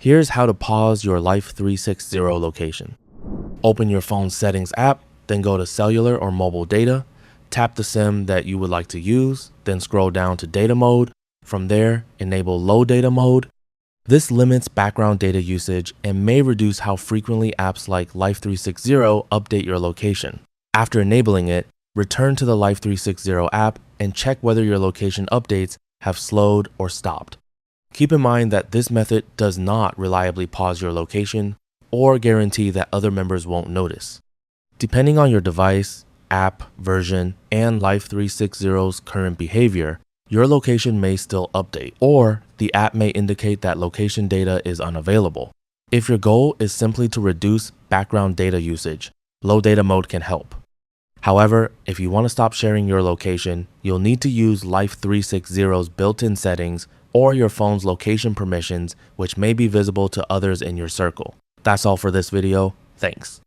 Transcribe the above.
Here's how to pause your Life360 location. Open your phone's settings app, then go to cellular or mobile data. Tap the SIM that you would like to use, then scroll down to data mode. From there, enable low data mode. This limits background data usage and may reduce how frequently apps like Life360 update your location. After enabling it, return to the Life360 app and check whether your location updates have slowed or stopped. Keep in mind that this method does not reliably pause your location or guarantee that other members won't notice. Depending on your device, app, version, and Life360's current behavior, your location may still update, or the app may indicate that location data is unavailable. If your goal is simply to reduce background data usage, low data mode can help. However, if you want to stop sharing your location, you'll need to use Life360's built-in settings or your phone's location permissions, which may be visible to others in your circle. That's all for this video. Thanks.